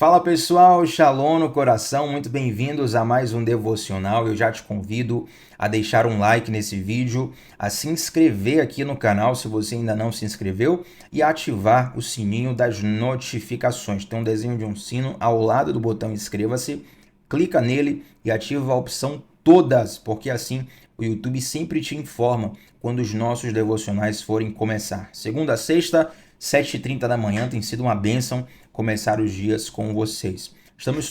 Fala pessoal, Shalom no coração, muito bem-vindos a mais um devocional. Eu já te convido a deixar um like nesse vídeo, a se inscrever aqui no canal se você ainda não se inscreveu e a ativar o sininho das notificações. Tem um desenho de um sino ao lado do botão inscreva-se, clica nele e ativa a opção todas, porque assim o YouTube sempre te informa quando os nossos devocionais forem começar. Segunda a sexta, 7h30 da manhã, tem sido uma bênção começar os dias com vocês. Estamos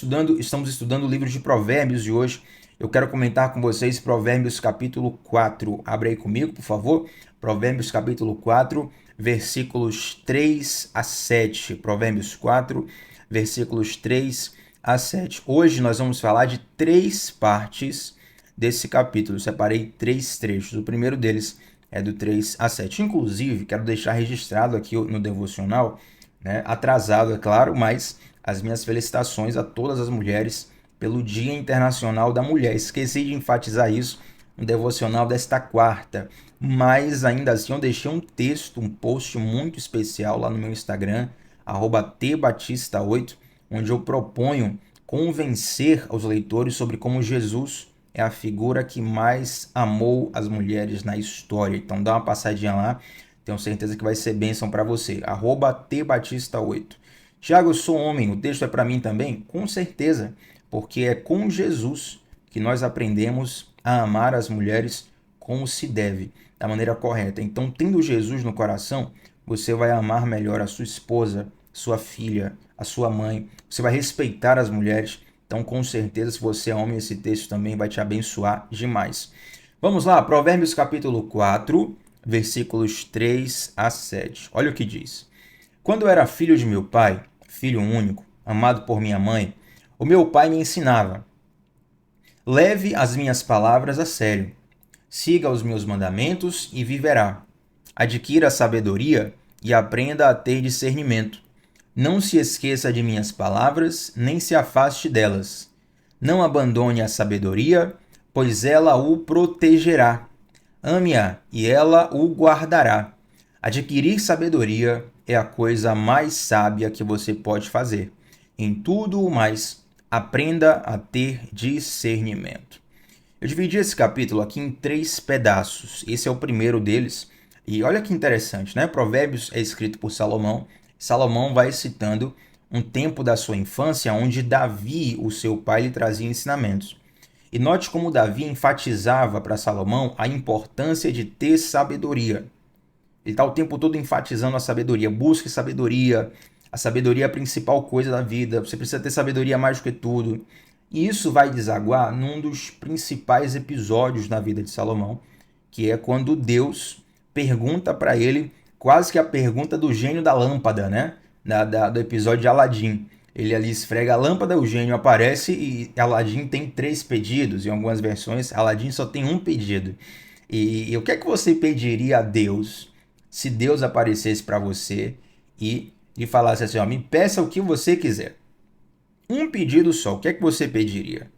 estudando o livro de Provérbios e hoje eu quero comentar com vocês Provérbios capítulo 4. Abre aí comigo, por favor. Provérbios capítulo 4, versículos 3 a 7. Provérbios 4, versículos 3 a 7. Hoje nós vamos falar de três partes desse capítulo. Eu separei três trechos. O primeiro deles é do 3 a 7. Inclusive, quero deixar registrado aqui no devocional, atrasado, é claro, mas as minhas felicitações a todas as mulheres pelo Dia Internacional da Mulher. Esqueci de enfatizar isso no devocional desta quarta, mas ainda assim eu deixei um texto, um post muito especial lá no meu Instagram, @tbatista8, onde eu proponho convencer os leitores sobre como Jesus é a figura que mais amou as mulheres na história. Então dá uma passadinha lá. Tenho certeza que vai ser bênção para você. @tbatista8. Tiago, eu sou homem. O texto é para mim também? Com certeza, porque é com Jesus que nós aprendemos a amar as mulheres como se deve, da maneira correta. Então, tendo Jesus no coração, você vai amar melhor a sua esposa, sua filha, a sua mãe. Você vai respeitar as mulheres. Então, com certeza, se você é homem, esse texto também vai te abençoar demais. Vamos lá, Provérbios capítulo 4, versículos 3 a 7. Olha o que diz. Quando eu era filho de meu pai, filho único, amado por minha mãe, o meu pai me ensinava: leve as minhas palavras a sério, siga os meus mandamentos e viverá. Adquira sabedoria e aprenda a ter discernimento. Não se esqueça de minhas palavras, nem se afaste delas. Não abandone a sabedoria, pois ela o protegerá. Ame-a e ela o guardará. Adquirir sabedoria é a coisa mais sábia que você pode fazer. Em tudo o mais, aprenda a ter discernimento. Eu dividi esse capítulo aqui em três pedaços. Esse é o primeiro deles. E olha que interessante, né? Provérbios é escrito por Salomão. Salomão vai citando um tempo da sua infância onde Davi, o seu pai, lhe trazia ensinamentos. E note como Davi enfatizava para Salomão a importância de ter sabedoria. Ele está o tempo todo enfatizando a sabedoria. Busque sabedoria. A sabedoria é a principal coisa da vida. Você precisa ter sabedoria mais do que tudo. E isso vai desaguar num dos principais episódios na vida de Salomão, que é quando Deus pergunta para ele, quase que a pergunta do gênio da lâmpada, né? Do episódio de Aladim. Ele ali esfrega a lâmpada, o gênio aparece e Aladim tem 3 pedidos. Em algumas versões, Aladim só tem um pedido. E o que é que você pediria a Deus se Deus aparecesse para você e lhe falasse assim, ó, me peça o que você quiser? Um pedido só, o que é que você pediria?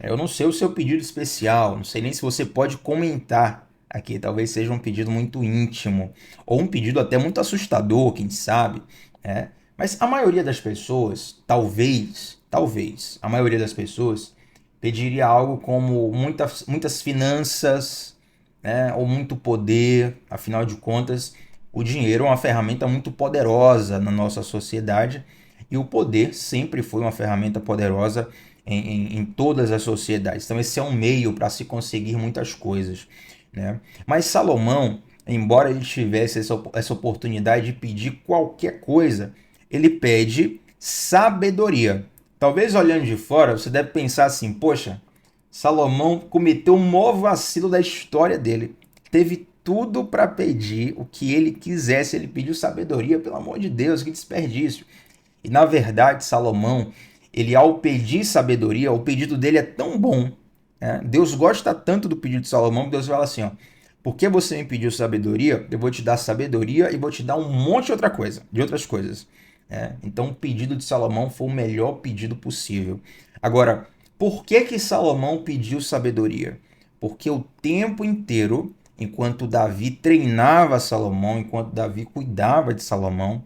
Eu não sei o seu pedido especial, não sei nem se você pode comentar aqui, talvez seja um pedido muito íntimo, ou um pedido até muito assustador, quem sabe, né? Mas a maioria das pessoas, talvez, a maioria das pessoas pediria algo como muitas finanças, né? Ou muito poder. Afinal de contas, o dinheiro é uma ferramenta muito poderosa na nossa sociedade e o poder sempre foi uma ferramenta poderosa em todas as sociedades. Então esse é um meio para se conseguir muitas coisas, né? Mas Salomão, embora ele tivesse essa oportunidade de pedir qualquer coisa, ele pede sabedoria. Talvez olhando de fora, você deve pensar assim, poxa, Salomão cometeu o maior vacilo da história dele. Teve tudo para pedir o que ele quisesse, ele pediu sabedoria, pelo amor de Deus, que desperdício. E na verdade, Salomão, ele ao pedir sabedoria, o pedido dele é tão bom, né? Deus gosta tanto do pedido de Salomão que Deus fala assim, ó, porque você me pediu sabedoria, eu vou te dar sabedoria e vou te dar um monte de outras coisas. Né? Então o pedido de Salomão foi o melhor pedido possível. Agora, por que Salomão pediu sabedoria? Porque o tempo inteiro, enquanto Davi treinava Salomão, enquanto Davi cuidava de Salomão,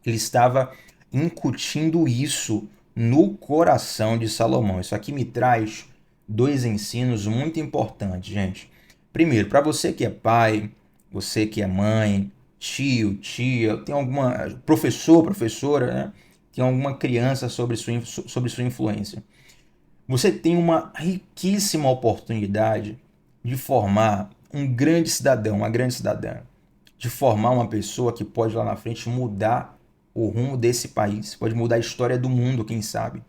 ele estava incutindo isso no coração de Salomão. Isso aqui me traz dois ensinos muito importantes, gente. Primeiro, para você que é pai, você que é mãe, tio, tia, tem alguma professor, professora, né? Tem alguma criança sobre sua influência. Você tem uma riquíssima oportunidade de formar um grande cidadão, uma grande cidadã, de formar uma pessoa que pode lá na frente mudar o rumo desse país, pode mudar a história do mundo, quem sabe.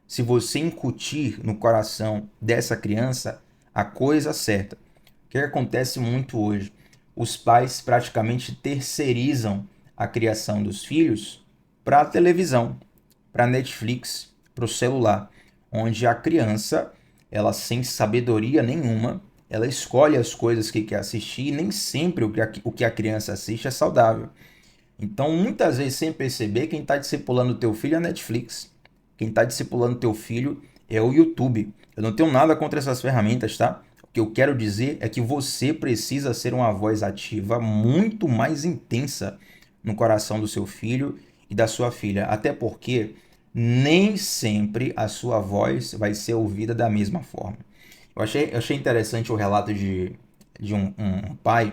Se você incutir no coração dessa criança a coisa certa. O que acontece muito hoje? Os pais praticamente terceirizam a criação dos filhos para a televisão, para a Netflix, para o celular, onde a criança, ela sem sabedoria nenhuma, ela escolhe as coisas que quer assistir e nem sempre o que a criança assiste é saudável. Então, muitas vezes, sem perceber, quem está discipulando o teu filho é a Netflix. Quem está discipulando o teu filho é o YouTube. Eu não tenho nada contra essas ferramentas, tá? O que eu quero dizer é que você precisa ser uma voz ativa muito mais intensa no coração do seu filho e da sua filha. Até porque nem sempre a sua voz vai ser ouvida da mesma forma. Eu achei interessante o relato de um pai,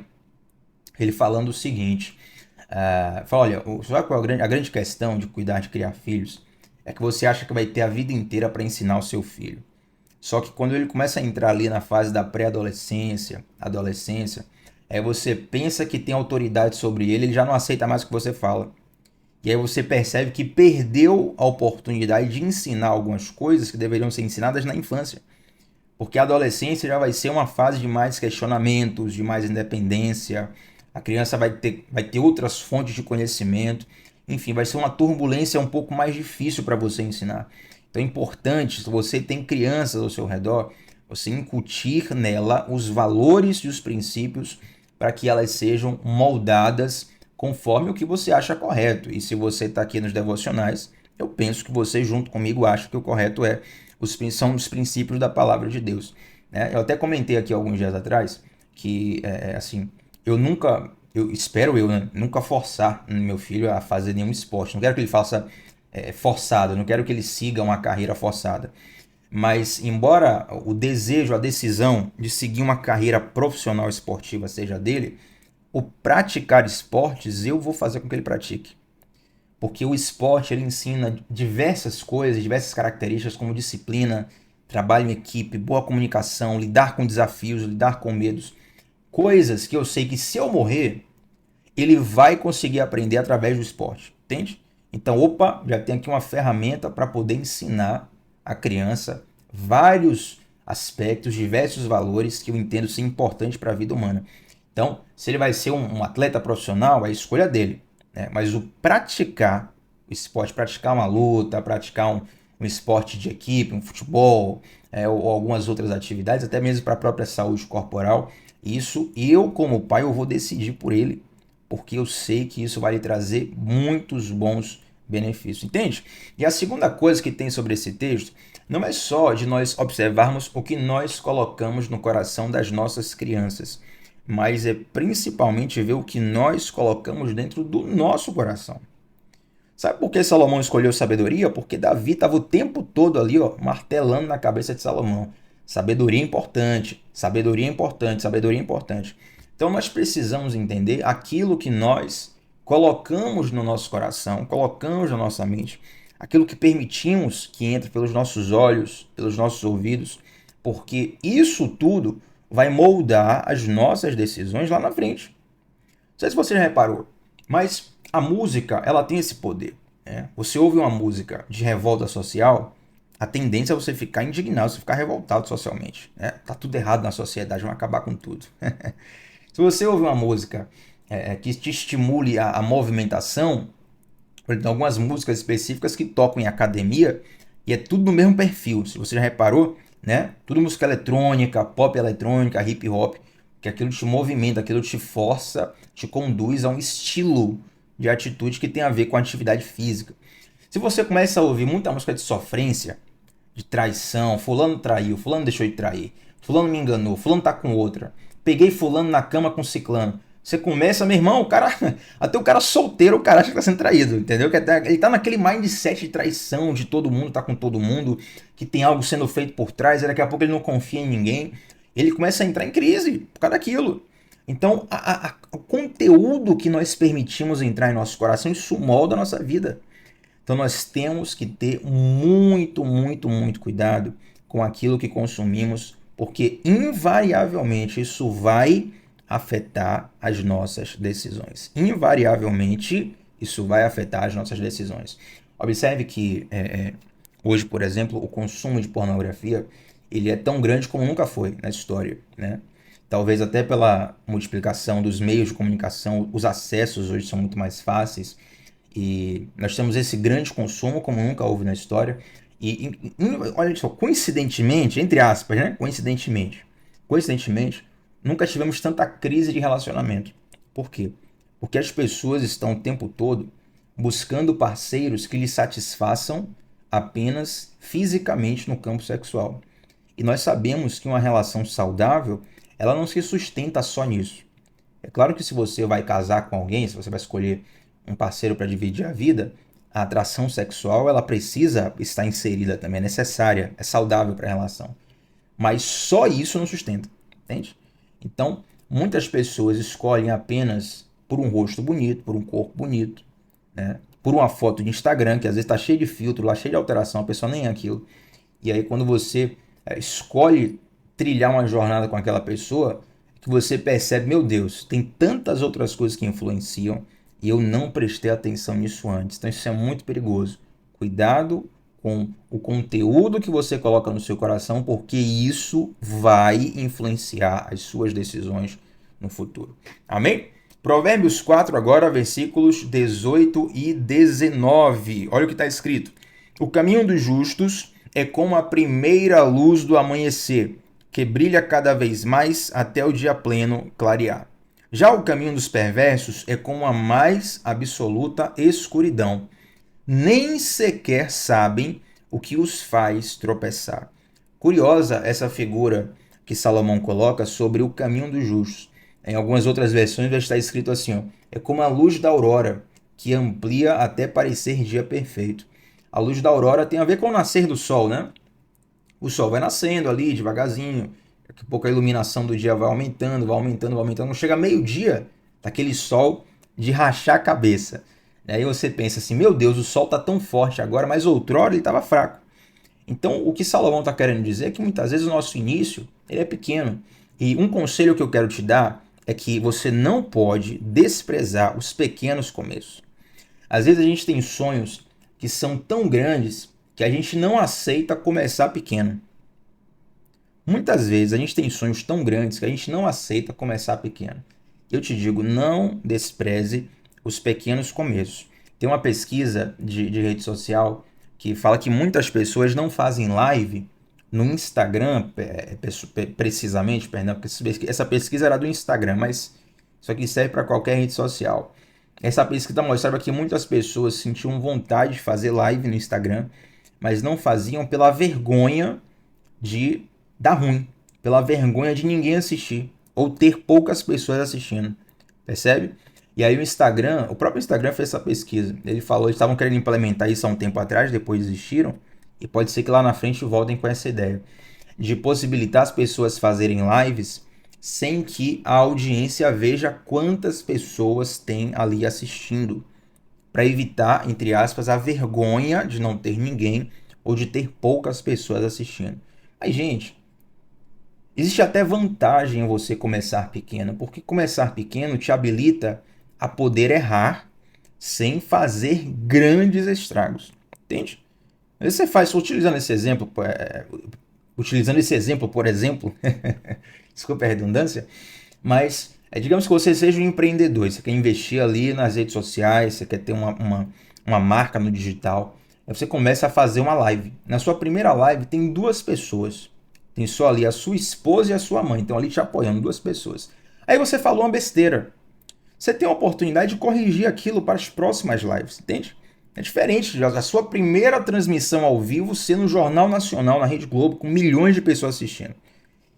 ele falando o seguinte. Fala, olha, sabe qual é a grande questão de cuidar de criar filhos? É que você acha que vai ter a vida inteira para ensinar o seu filho. Só que quando ele começa a entrar ali na fase da pré-adolescência, adolescência, aí você pensa que tem autoridade sobre ele, ele já não aceita mais o que você fala. E aí você percebe que perdeu a oportunidade de ensinar algumas coisas que deveriam ser ensinadas na infância. Porque a adolescência já vai ser uma fase de mais questionamentos, de mais independência. A criança vai ter outras fontes de conhecimento. Enfim, vai ser uma turbulência um pouco mais difícil para você ensinar. Então é importante, se você tem crianças ao seu redor, você incutir nela os valores e os princípios para que elas sejam moldadas conforme o que você acha correto. E se você está aqui nos devocionais, eu penso que você, junto comigo, acha que o correto são os princípios da palavra de Deus. Né? Eu até comentei aqui alguns dias atrás que, assim, eu espero né, nunca forçar meu filho a fazer nenhum esporte. Não quero que ele faça forçado, não quero que ele siga uma carreira forçada. Mas, embora o desejo, a decisão de seguir uma carreira profissional esportiva seja dele, o praticar esportes eu vou fazer com que ele pratique. Porque o esporte ele ensina diversas coisas, diversas características como disciplina, trabalho em equipe, boa comunicação, lidar com desafios, lidar com medos. Coisas que eu sei que se eu morrer, ele vai conseguir aprender através do esporte, entende? Então, opa, já tem aqui uma ferramenta para poder ensinar a criança vários aspectos, diversos valores que eu entendo ser importantes para a vida humana. Então, se ele vai ser um atleta profissional, é a escolha dele. Né? Mas o praticar o esporte, praticar uma luta, praticar um esporte de equipe, um futebol, ou algumas outras atividades, até mesmo para a própria saúde corporal, isso eu, como pai, eu vou decidir por ele, porque eu sei que isso vai lhe trazer muitos bons benefícios, entende? E a segunda coisa que tem sobre esse texto não é só de nós observarmos o que nós colocamos no coração das nossas crianças, mas é principalmente ver o que nós colocamos dentro do nosso coração. Sabe por que Salomão escolheu sabedoria? Porque Davi estava o tempo todo ali, ó, martelando na cabeça de Salomão. Sabedoria é importante, sabedoria é importante, sabedoria é importante. Então nós precisamos entender aquilo que nós colocamos no nosso coração, colocamos na nossa mente, aquilo que permitimos que entre pelos nossos olhos, pelos nossos ouvidos, porque isso tudo vai moldar as nossas decisões lá na frente. Não sei se você já reparou, mas a música ela tem esse poder. Né? Você ouve uma música de revolta social, a tendência é você ficar indignado, você ficar revoltado socialmente. Né? Tá tudo errado na sociedade, vamos acabar com tudo. Se você ouve uma música que te estimule a movimentação, por exemplo, algumas músicas específicas que tocam em academia, e é tudo no mesmo perfil. Se você já reparou, né? Tudo música eletrônica, pop eletrônica, hip hop, que aquilo te movimenta, aquilo te força, te conduz a um estilo de atitude que tem a ver com a atividade física. Se você começa a ouvir muita música de sofrência, de traição, fulano traiu, fulano deixou de trair, fulano me enganou, fulano tá com outra, peguei fulano na cama com ciclano, Você começa, meu irmão, o cara, até o cara solteiro, o cara acha que tá sendo traído, entendeu? Ele tá naquele mindset de traição, de todo mundo tá com todo mundo, que tem algo sendo feito por trás, e daqui a pouco ele não confia em ninguém. Ele começa a entrar em crise por causa daquilo. Então, o conteúdo que nós permitimos entrar em nosso coração, isso molda a nossa vida. Então, nós temos que ter muito, muito, muito cuidado com aquilo que consumimos, porque invariavelmente isso vai afetar as nossas decisões. Invariavelmente, isso vai afetar as nossas decisões. Observe que hoje, por exemplo, o consumo de pornografia ele é tão grande como nunca foi na história, né? Talvez até pela multiplicação dos meios de comunicação, os acessos hoje são muito mais fáceis e nós temos esse grande consumo como nunca houve na história. Olha só, coincidentemente, entre aspas, né? Coincidentemente, nunca tivemos tanta crise de relacionamento. Por quê? Porque as pessoas estão o tempo todo buscando parceiros que lhes satisfaçam apenas fisicamente no campo sexual. E nós sabemos que uma relação saudável, ela não se sustenta só nisso. É claro que se você vai casar com alguém, se você vai escolher um parceiro para dividir a vida, a atração sexual ela precisa estar inserida também, é necessária, é saudável para a relação. Mas só isso não sustenta, entende? Então, muitas pessoas escolhem apenas por um rosto bonito, por um corpo bonito, né? Por uma foto de Instagram, que às vezes está cheio de filtro, lá cheio de alteração, a pessoa nem é aquilo. E aí quando você escolhe trilhar uma jornada com aquela pessoa, que você percebe, meu Deus, tem tantas outras coisas que influenciam e eu não prestei atenção nisso antes. Então isso é muito perigoso. Cuidado com o conteúdo que você coloca no seu coração, porque isso vai influenciar as suas decisões no futuro. Amém? Provérbios 4 agora, versículos 18 e 19. Olha o que está escrito. O caminho dos justos é como a primeira luz do amanhecer, que brilha cada vez mais até o dia pleno clarear. Já o caminho dos perversos é como a mais absoluta escuridão. Nem sequer sabem o que os faz tropeçar. Curiosa essa figura que Salomão coloca sobre o caminho dos justos. Em algumas outras versões vai estar escrito assim, ó, é como a luz da aurora, que amplia até parecer dia perfeito. A luz da aurora tem a ver com o nascer do sol, né? O sol vai nascendo ali devagarzinho, daqui a pouco a iluminação do dia vai aumentando, vai aumentando, vai aumentando. Quando chega meio-dia, daquele sol de rachar a cabeça. Aí você pensa assim, meu Deus, o sol está tão forte agora, mas outrora ele estava fraco. Então, o que Salomão está querendo dizer é que muitas vezes o nosso início ele é pequeno. E um conselho que eu quero te dar é que você não pode desprezar os pequenos começos. Às vezes a gente tem sonhos que são tão grandes que a gente não aceita começar pequeno. Muitas vezes a gente tem sonhos tão grandes que a gente não aceita começar pequeno. Eu te digo, não despreze os pequenos começos. Tem uma pesquisa de rede social que fala que muitas pessoas não fazem live no Instagram, precisamente, perdão, porque essa pesquisa era do Instagram, mas isso aqui serve para qualquer rede social. Essa pesquisa mostrava que muitas pessoas sentiam vontade de fazer live no Instagram, mas não faziam pela vergonha de dar ruim, pela vergonha de ninguém assistir, ou ter poucas pessoas assistindo, percebe? E aí o próprio Instagram fez essa pesquisa, ele falou, eles estavam querendo implementar isso há um tempo atrás, depois desistiram, e pode ser que lá na frente voltem com essa ideia, de possibilitar as pessoas fazerem lives sem que a audiência veja quantas pessoas tem ali assistindo, para evitar, entre aspas, a vergonha de não ter ninguém ou de ter poucas pessoas assistindo. Aí, gente, existe até vantagem em você começar pequeno, porque começar pequeno te habilita a poder errar sem fazer grandes estragos, entende? Você faz, utilizando esse exemplo, por exemplo, desculpa a redundância, mas digamos que você seja um empreendedor, você quer investir ali nas redes sociais, você quer ter uma marca no digital, aí você começa a fazer uma live. Na sua primeira live tem duas pessoas, tem só ali a sua esposa e a sua mãe, estão ali te apoiando, duas pessoas. Aí você falou uma besteira, você tem a oportunidade de corrigir aquilo para as próximas lives, entende? É diferente da sua primeira transmissão ao vivo ser no Jornal Nacional, na Rede Globo, com milhões de pessoas assistindo.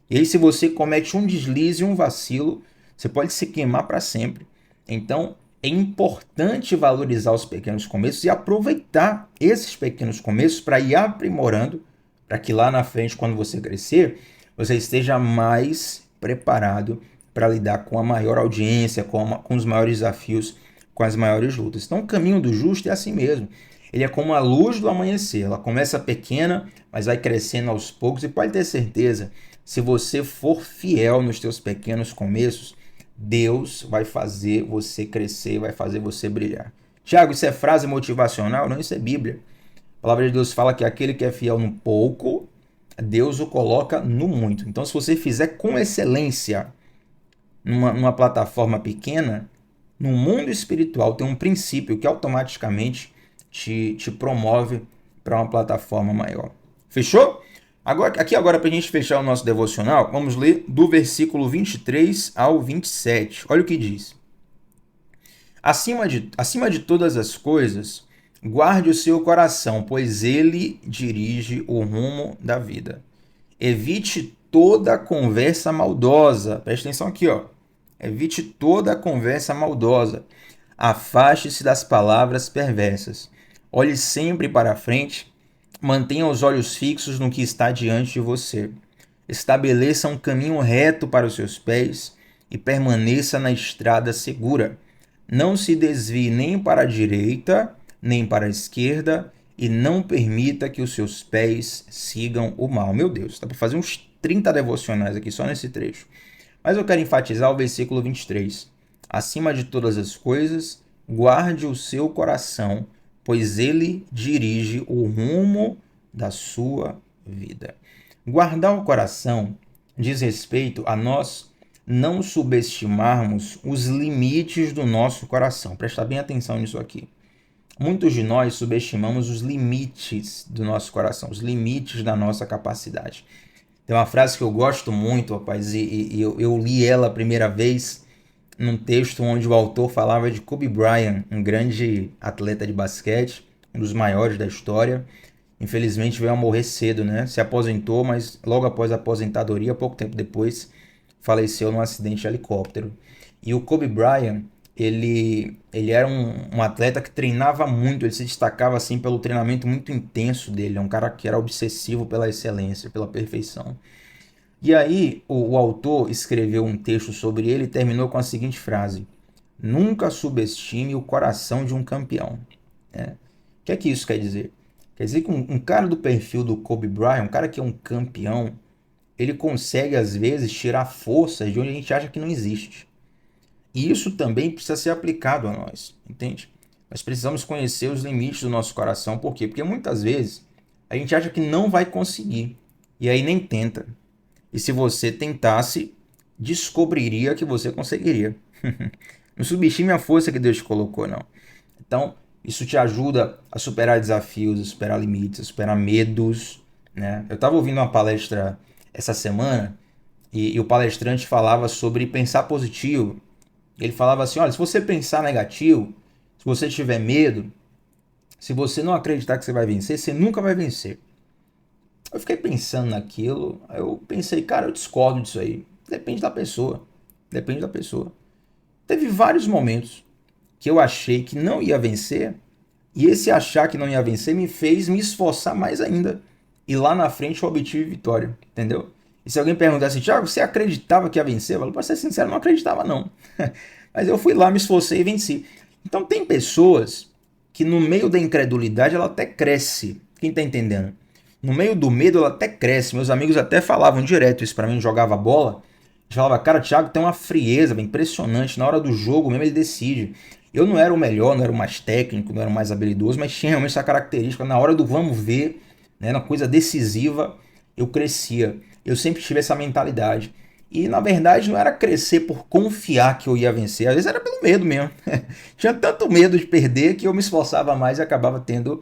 E aí, se você comete um deslize, um vacilo, Você pode se queimar para sempre. Então, é importante valorizar os pequenos começos e aproveitar esses pequenos começos para ir aprimorando, para que lá na frente, quando você crescer, você esteja mais preparado para lidar com a maior audiência, com os maiores desafios, com as maiores lutas. Então, o caminho do justo é assim mesmo. Ele é como a luz do amanhecer. Ela começa pequena, mas vai crescendo aos poucos. E pode ter certeza, se você for fiel nos teus pequenos começos, Deus vai fazer você crescer, vai fazer você brilhar. Tiago, isso é frase motivacional? Não, isso é Bíblia. A palavra de Deus fala que aquele que é fiel no pouco, Deus o coloca no muito. Então, se você fizer com excelência numa plataforma pequena, no mundo espiritual tem um princípio que automaticamente te promove para uma plataforma maior. Fechou? Agora, para a gente fechar o nosso devocional, vamos ler do versículo 23 ao 27. Olha o que diz. Acima de todas as coisas, guarde o seu coração, pois ele dirige o rumo da vida. Evite toda conversa maldosa. Presta atenção aqui, ó. Evite toda conversa maldosa. Afaste-se das palavras perversas. Olhe sempre para a frente. Mantenha os olhos fixos no que está diante de você. Estabeleça um caminho reto para os seus pés e permaneça na estrada segura. Não se desvie nem para a direita, nem para a esquerda, e não permita que os seus pés sigam o mal. Meu Deus, dá para fazer uns 30 devocionais aqui só nesse trecho. Mas eu quero enfatizar o versículo 23. Acima de todas as coisas, guarde o seu coração, pois ele dirige o rumo da sua vida. Guardar o coração diz respeito a nós não subestimarmos os limites do nosso coração. Presta bem atenção nisso aqui. Muitos de nós subestimamos os limites do nosso coração, os limites da nossa capacidade. Tem uma frase que eu gosto muito, rapaz, e eu li ela a primeira vez num texto onde o autor falava de Kobe Bryant, um grande atleta de basquete, um dos maiores da história. Infelizmente veio a morrer cedo, né? Se aposentou, mas logo após a aposentadoria, pouco tempo depois, faleceu num acidente de helicóptero. E o Kobe Bryant, ele era um atleta que treinava muito, ele se destacava assim pelo treinamento muito intenso dele, é um cara que era obsessivo pela excelência, pela perfeição. E aí o autor escreveu um texto sobre ele e terminou com a seguinte frase: nunca subestime o coração de um campeão. O que é que isso quer dizer? Quer dizer que um cara do perfil do Kobe Bryant, um cara que é um campeão, ele consegue às vezes tirar forças de onde a gente acha que não existe. E isso também precisa ser aplicado a nós, entende? Nós precisamos conhecer os limites do nosso coração. Por quê? Porque muitas vezes a gente acha que não vai conseguir e aí nem tenta. E se você tentasse, descobriria que você conseguiria. Não subestime a força que Deus te colocou, não. Então, isso te ajuda a superar desafios, a superar limites, a superar medos, né? Eu estava ouvindo uma palestra essa semana e o palestrante falava sobre pensar positivo. Ele falava assim, olha, se você pensar negativo, se você tiver medo, se você não acreditar que você vai vencer, você nunca vai vencer. Eu fiquei pensando naquilo, eu pensei, cara, eu discordo disso aí. Depende da pessoa, depende da pessoa. Teve vários momentos que eu achei que não ia vencer, e esse achar que não ia vencer me fez me esforçar mais ainda. E lá na frente eu obtive vitória, entendeu? E se alguém perguntasse, Thiago, você acreditava que ia vencer? Eu falo, para ser sincero, não acreditava não. Mas eu fui lá, me esforcei e venci. Então tem pessoas que no meio da incredulidade ela até cresce. Quem tá entendendo? No meio do medo ela até cresce. Meus amigos até falavam direto isso para mim, jogava bola. Eu falava, cara, o Thiago tem uma frieza impressionante. Na hora do jogo mesmo ele decide. Eu não era o melhor, não era o mais técnico, não era o mais habilidoso, mas tinha realmente essa característica. Na hora do vamos ver, né, na coisa decisiva, eu crescia. Eu sempre tive essa mentalidade. E na verdade não era crescer por confiar que eu ia vencer, às vezes era pelo medo mesmo. Tinha tanto medo de perder que eu me esforçava mais e acabava tendo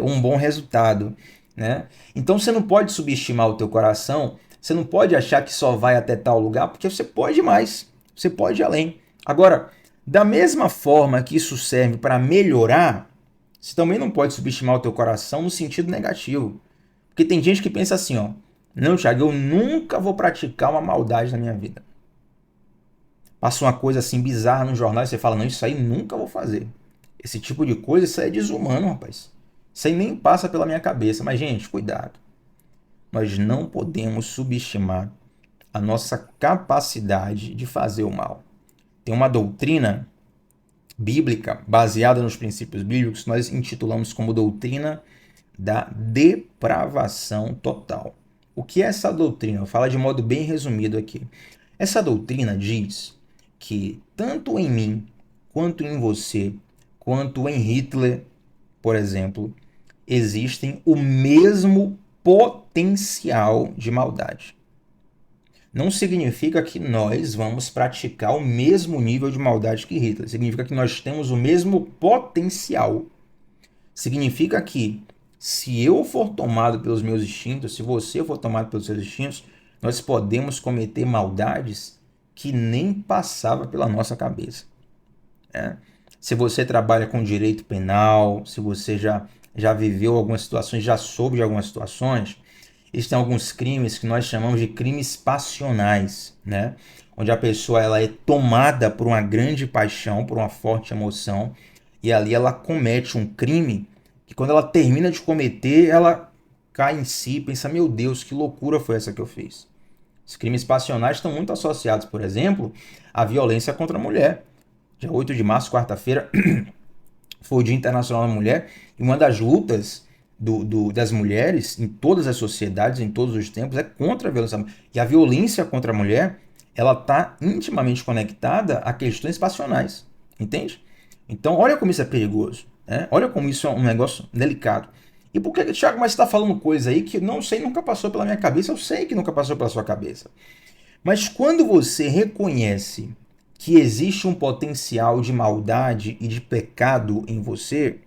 um bom resultado, né? Então você não pode subestimar o teu coração, você não pode achar que só vai até tal lugar, porque você pode mais, você pode ir além. Agora, da mesma forma que isso serve para melhorar, você também não pode subestimar o teu coração no sentido negativo. Porque tem gente que pensa assim, ó, não, Thiago, eu nunca vou praticar uma maldade na minha vida. Passa uma coisa assim bizarra no jornal e você fala, não, isso aí nunca vou fazer. Esse tipo de coisa, isso aí é desumano, rapaz. Isso aí nem passa pela minha cabeça. Mas, gente, cuidado. Nós não podemos subestimar a nossa capacidade de fazer o mal. Tem uma doutrina bíblica baseada nos princípios bíblicos que nós intitulamos como doutrina da depravação total. O que é essa doutrina? Eu falo de modo bem resumido aqui. Essa doutrina diz que tanto em mim, quanto em você, quanto em Hitler, por exemplo, existem o mesmo potencial de maldade. Não significa que nós vamos praticar o mesmo nível de maldade que Hitler. Significa que nós temos o mesmo potencial. Significa que se eu for tomado pelos meus instintos, se você for tomado pelos seus instintos, nós podemos cometer maldades que nem passava pela nossa cabeça. Né? Se você trabalha com direito penal, se você já viveu algumas situações, já soube de algumas situações, existem alguns crimes que nós chamamos de crimes passionais, né? Onde a pessoa ela é tomada por uma grande paixão, por uma forte emoção, e ali ela comete um crime que quando ela termina de cometer, ela cai em si e pensa, meu Deus, que loucura foi essa que eu fiz. Os crimes passionais estão muito associados, por exemplo, à violência contra a mulher. Dia 8 de março, quarta-feira, foi o Dia Internacional da Mulher, e uma das lutas das mulheres em todas as sociedades, em todos os tempos, é contra a violência. E a violência contra a mulher, ela está intimamente conectada a questões passionais, entende? Então, olha como isso é perigoso, né? Olha como isso é um negócio delicado. E por que, Thiago, mas você está falando coisa aí que não sei, nunca passou pela minha cabeça? Eu sei que nunca passou pela sua cabeça. Mas quando você reconhece que existe um potencial de maldade e de pecado em você,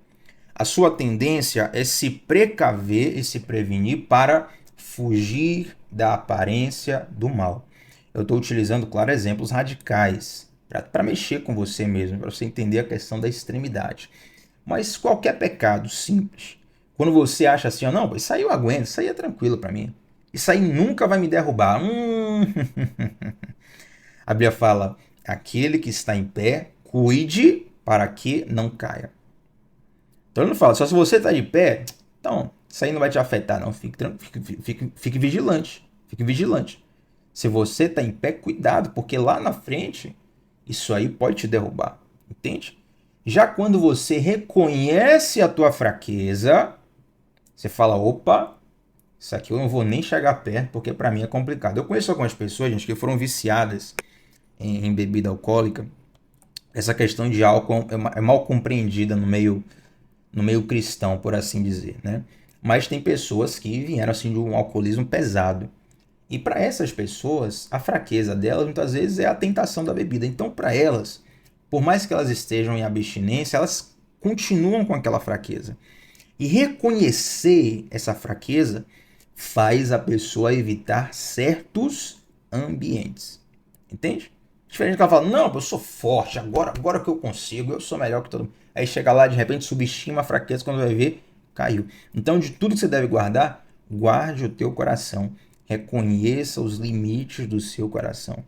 a sua tendência é se precaver e se prevenir para fugir da aparência do mal. Eu estou utilizando, claro, exemplos radicais para mexer com você mesmo, para você entender a questão da extremidade. Mas qualquer pecado simples, quando você acha assim, oh, não, isso aí eu aguento, isso aí é tranquilo para mim, isso aí nunca vai me derrubar. A Bíblia fala, aquele que está em pé, cuide para que não caia. Então ele não fala, só se você está de pé, então isso aí não vai te afetar, não. Fique vigilante. Fique vigilante. Se você está em pé, cuidado, porque lá na frente, isso aí pode te derrubar. Entende? Já quando você reconhece a tua fraqueza, você fala, opa, isso aqui eu não vou nem chegar perto, porque para mim é complicado. Eu conheço algumas pessoas, gente, que foram viciadas em bebida alcoólica. Essa questão de álcool é mal compreendida no meio cristão, por assim dizer, né? Mas tem pessoas que vieram assim de um alcoolismo pesado. E para essas pessoas, a fraqueza delas muitas vezes é a tentação da bebida. Então, para elas, por mais que elas estejam em abstinência, elas continuam com aquela fraqueza. E reconhecer essa fraqueza faz a pessoa evitar certos ambientes. Entende? Diferente que ela fala, não, eu sou forte, agora que eu consigo, eu sou melhor que todo mundo. Aí chega lá, de repente, subestima a fraqueza, quando vai ver, caiu. Então, de tudo que você deve guardar, guarde o teu coração. Reconheça os limites do seu coração.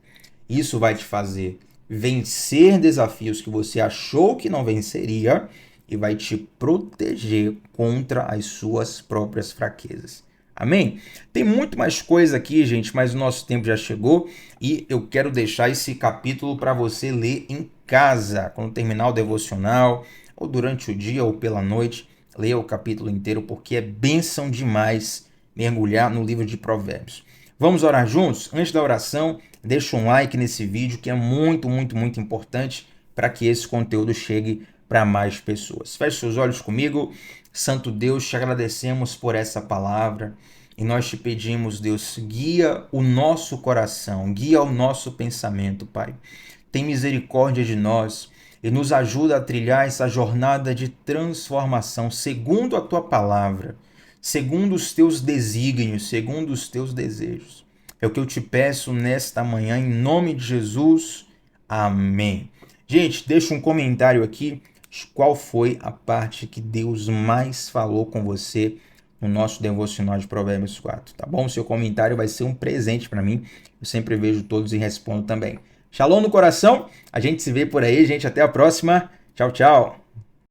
Isso vai te fazer vencer desafios que você achou que não venceria e vai te proteger contra as suas próprias fraquezas. Amém? Tem muito mais coisa aqui, gente, mas o nosso tempo já chegou e eu quero deixar esse capítulo para você ler em casa, quando terminar o devocional, ou durante o dia ou pela noite, leia o capítulo inteiro, porque é bênção demais mergulhar no livro de Provérbios. Vamos orar juntos? Antes da oração, deixa um like nesse vídeo, que é muito, muito, muito importante para que esse conteúdo chegue para mais pessoas. Feche seus olhos comigo. Santo Deus, te agradecemos por essa palavra e nós te pedimos, Deus, guia o nosso coração, guia o nosso pensamento, Pai. Tem misericórdia de nós e nos ajuda a trilhar essa jornada de transformação segundo a tua palavra, segundo os teus desígnios, segundo os teus desejos. É o que eu te peço nesta manhã, em nome de Jesus. Amém. Gente, deixa um comentário aqui. Qual foi a parte que Deus mais falou com você no nosso devocional de Provérbios 4, tá bom? Seu comentário vai ser um presente para mim. Eu sempre vejo todos e respondo também. Shalom no coração. A gente se vê por aí, gente. Até a próxima. Tchau, tchau.